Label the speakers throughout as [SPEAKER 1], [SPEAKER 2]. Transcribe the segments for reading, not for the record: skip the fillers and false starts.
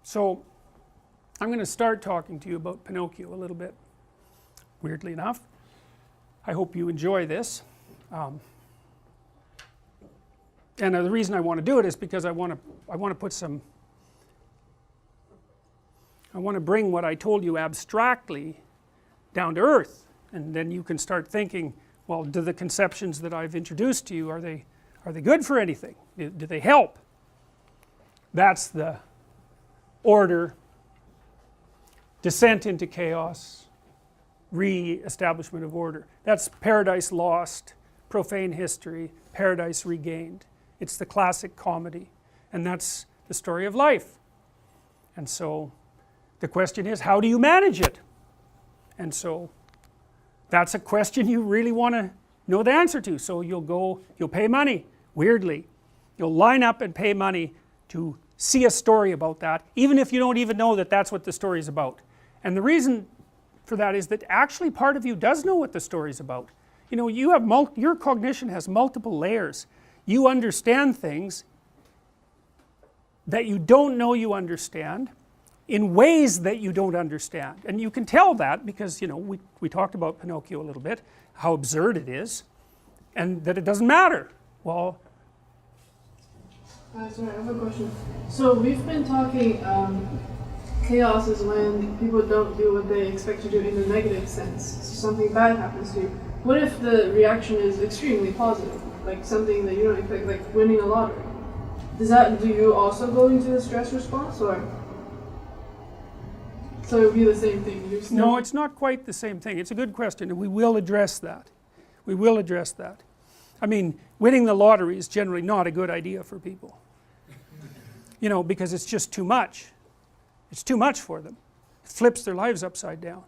[SPEAKER 1] So I'm going to start talking to you about Pinocchio a little bit, weirdly enough. I hope you enjoy this. And the reason I want to do it is because I want to put some, I want to bring what I told you abstractly down to earth, and then you can start thinking, well, do the conceptions that I've introduced to you, are they good for anything? Do they help? That's the order, descent into chaos, re-establishment of order. That's Paradise Lost, Profane History, Paradise Regained. It's the classic comedy, and that's the story of life. And so the question is, how do you manage it? And so that's a question you really want to know the answer to. So you'll pay money, weirdly. You'll line up and pay money to see a story about that, even if you don't even know that that's what the story is about. And the reason for that is that actually part of you does know what the story is about. You know, your cognition has multiple layers. You understand things that you don't know you understand in ways that you don't understand, and you can tell that because, you know, we talked about Pinocchio a little bit, how absurd it is, and that it doesn't matter. Well,
[SPEAKER 2] sorry, I have a question. So we've been talking, chaos is when people don't do what they expect to do in a negative sense. So something bad happens to you. What if the reaction is extremely positive, like something that you don't expect, like winning a lottery? Do you also go into a stress response, or? So it would be the same thing?
[SPEAKER 1] No, it's not quite the same thing. It's a good question, and we will address that. We will address that. I mean, winning the lottery is generally not a good idea for people. You know, because it's just too much. It's too much for them. It flips their lives upside down.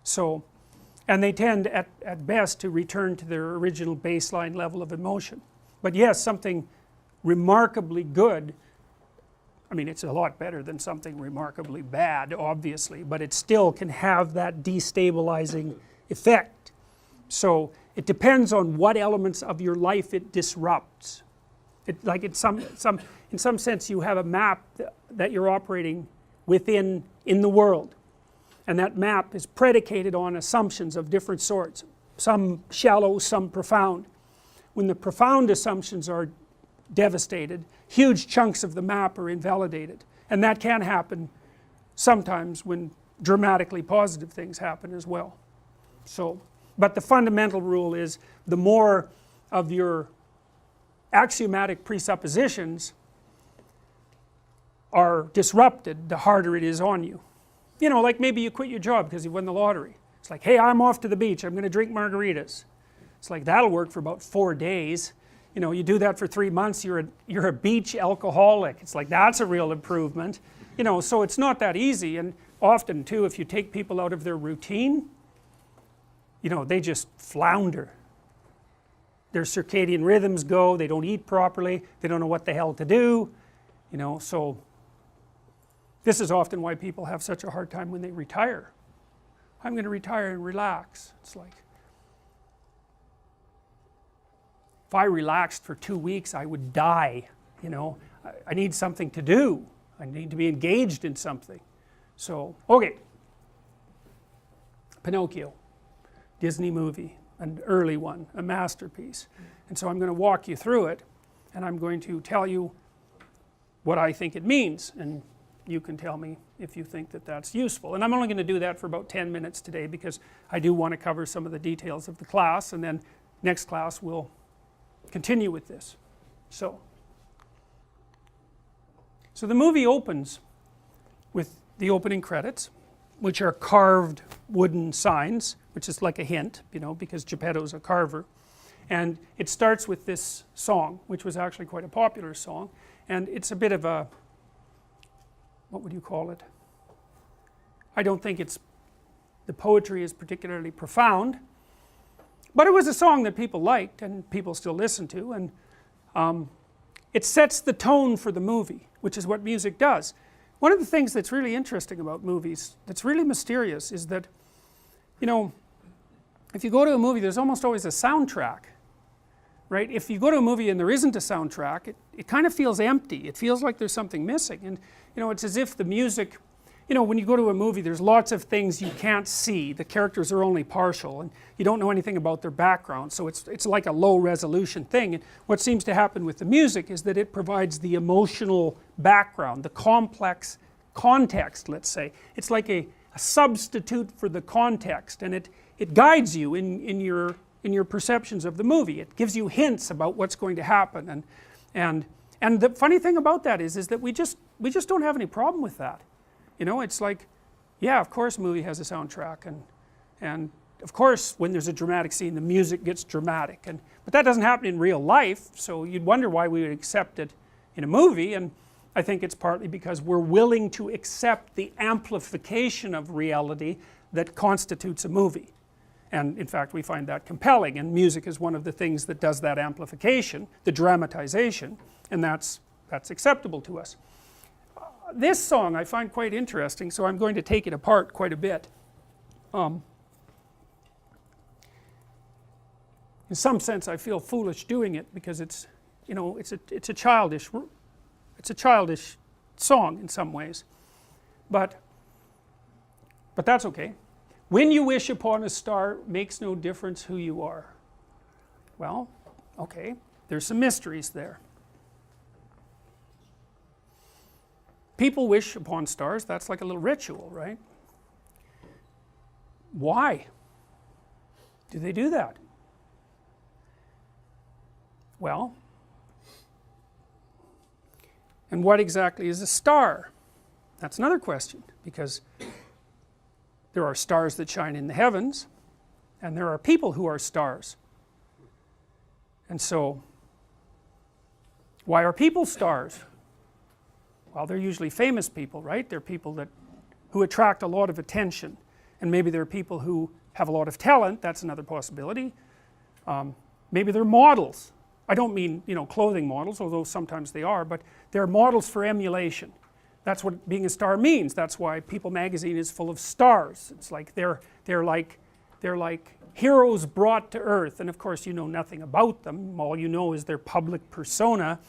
[SPEAKER 1] So, and they tend at best to return to their original baseline level of emotion. But yes, something remarkably good, I mean, it's a lot better than something remarkably bad, obviously, but it still can have that destabilizing effect. So it depends on what elements of your life it disrupts. Like in some sense you have a map that you're operating within in the world, and that map is predicated on assumptions of different sorts, some shallow, some profound. When the profound assumptions are devastated, huge chunks of the map are invalidated, and that can happen sometimes when dramatically positive things happen as well. So, but the fundamental rule is the more of your axiomatic presuppositions are disrupted, the harder it is on you. You know, like maybe you quit your job because you won the lottery. It's like, hey, I'm off to the beach, I'm going to drink margaritas. It's like, that'll work for about 4 days. You know, you do that for 3 months, you're a beach alcoholic. It's like, that's a real improvement. You know, so it's not that easy. And often too, if you take people out of their routine, you know, they just flounder. Their circadian rhythms go, they don't eat properly, they don't know what the hell to do. You know, so this is often why people have such a hard time when they retire. I'm going to retire and relax. It's like, if I relaxed for 2 weeks, I would die. You know, I need something to do. I need to be engaged in something. So, okay. Pinocchio, Disney movie, an early one, a masterpiece. And so I'm going to walk you through it, and I'm going to tell you what I think it means, and you can tell me if you think that that's useful. And I'm only going to do that for about 10 minutes today because I do want to cover some of the details of the class, and then next class we'll continue with this. So the movie opens with the opening credits, which are carved wooden signs, which is like a hint, you know, because Geppetto's a carver. And it starts with this song, which was actually quite a popular song, and it's a bit of a, what would you call it? I don't think the poetry is particularly profound, but it was a song that people liked and people still listen to, and it sets the tone for the movie, which is what music does. One of the things that's really interesting about movies, that's really mysterious, is that, you know, if you go to a movie, there's almost always a soundtrack. right? If you go to a movie and there isn't a soundtrack, it kind of feels empty. It feels like there's something missing. And you know, it's as if the music, you know, when you go to a movie, there's lots of things you can't see. The characters are only partial, and you don't know anything about their background, so it's like a low resolution thing. And what seems to happen with the music is that it provides the emotional background, the complex context, let's say. It's like a substitute for the context, and it guides you in your perceptions of the movie. It gives you hints about what's going to happen, and the funny thing about that is that we just don't have any problem with that. You know, it's like, yeah, of course a movie has a soundtrack, and of course when there's a dramatic scene the music gets dramatic, but that doesn't happen in real life, so you'd wonder why we would accept it in a movie. And I think it's partly because we're willing to accept the amplification of reality that constitutes a movie. And in fact we find that compelling, and music is one of the things that does that amplification, the dramatization, and that's acceptable to us. This song I find quite interesting, so I'm going to take it apart quite a bit. In some sense I feel foolish doing it, because it's, you know, it's a childish song in some ways, but that's okay. When you wish upon a star, makes no difference who you are. Well, okay, there's some mysteries there. People wish upon stars, that's like a little ritual, right? Why do they do that? Well, and what exactly is a star? That's another question, because there are stars that shine in the heavens, and there are people who are stars. And so, why are people stars? Well, they're usually famous people, right? They're people who attract a lot of attention, and maybe they're people who have a lot of talent. That's another possibility. Maybe they're models. I don't mean, you know, clothing models, although sometimes they are, but they're models for emulation. That's what being a star means. That's why People magazine is full of stars. It's like they're like heroes brought to earth, and of course you know nothing about them. All you know is their public persona,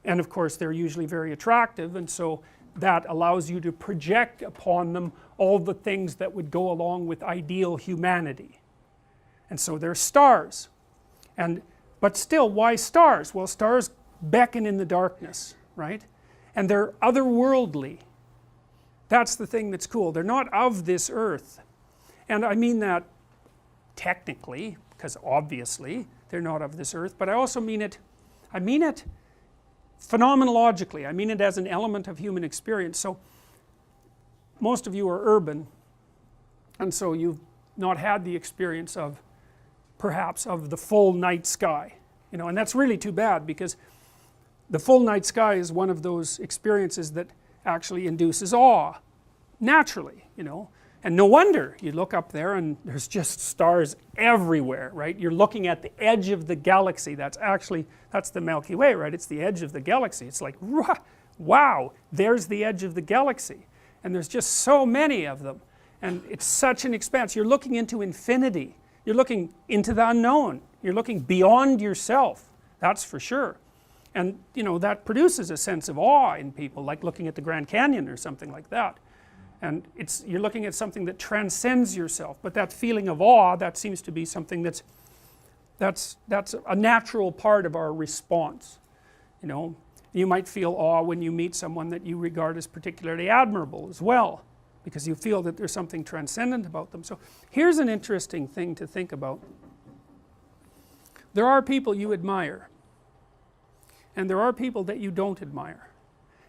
[SPEAKER 1] and of course they're usually very attractive, and so that allows you to project upon them all the things that would go along with ideal humanity. And so they're stars. But still, why stars? Well, stars beckon in the darkness, right? And they're otherworldly. That's the thing that's cool. They're not of this earth. And I mean that technically, because obviously they're not of this earth, but I also mean it phenomenologically. I mean it as an element of human experience. So most of you are urban, and so you've not had the experience of, perhaps, of the full night sky, you know, and that's really too bad, because the full night sky is one of those experiences that actually induces awe naturally, you know. And no wonder, you look up there and there's just stars everywhere, right? You're looking at the edge of the galaxy. That's the Milky Way, right? It's the edge of the galaxy. It's like, wow, there's the edge of the galaxy. And there's just so many of them. And it's such an expanse. You're looking into infinity. You're looking into the unknown. You're looking beyond yourself, that's for sure. And you know, that produces a sense of awe in people, like looking at the Grand Canyon or something like that. And you're looking at something that transcends yourself. But that feeling of awe, that seems to be something that's a natural part of our response. You know, you might feel awe when you meet someone that you regard as particularly admirable as well, because you feel that there's something transcendent about them. So here's an interesting thing to think about. There are people you admire, and there are people that you don't admire.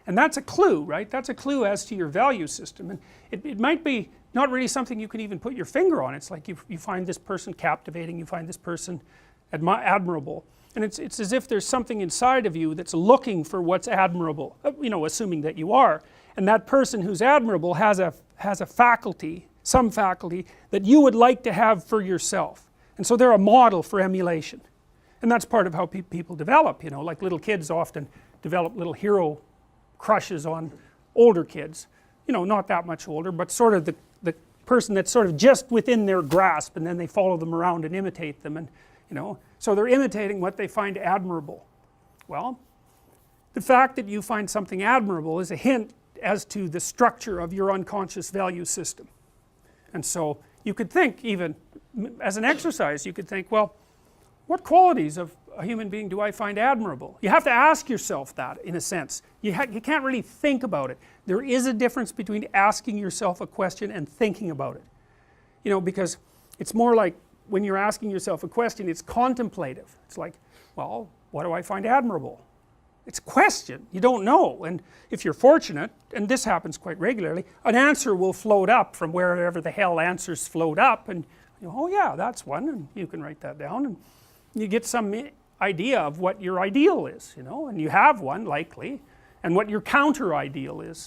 [SPEAKER 1] And that's a clue, right? That's a clue as to your value system. And it might be not really something you can even put your finger on. It's like you find this person captivating, you find this person admirable. And it's as if there's something inside of you that's looking for what's admirable, you know, assuming that you are. And that person who's admirable has a faculty, some faculty, that you would like to have for yourself. And so they're a model for emulation. And that's part of how people develop, you know, like little kids often develop little hero crushes on older kids, you know, not that much older, but sort of the person that's sort of just within their grasp, and then they follow them around and imitate them. And you know, so they're imitating what they find admirable. Well, the fact that you find something admirable is a hint as to the structure of your unconscious value system. And so you could think, even as an exercise, you could think, well, what qualities of a human being do I find admirable? You have to ask yourself that, in a sense. You can't really think about it. There is a difference between asking yourself a question and thinking about it. You know, because it's more like when you're asking yourself a question, it's contemplative. It's like, well, what do I find admirable? It's a question, you don't know, and if you're fortunate, and this happens quite regularly, an answer will float up from wherever the hell answers float up, and you know, oh yeah, that's one, and you can write that down, and you get some idea of what your ideal is, you know, and you have one likely, and what your counter ideal is.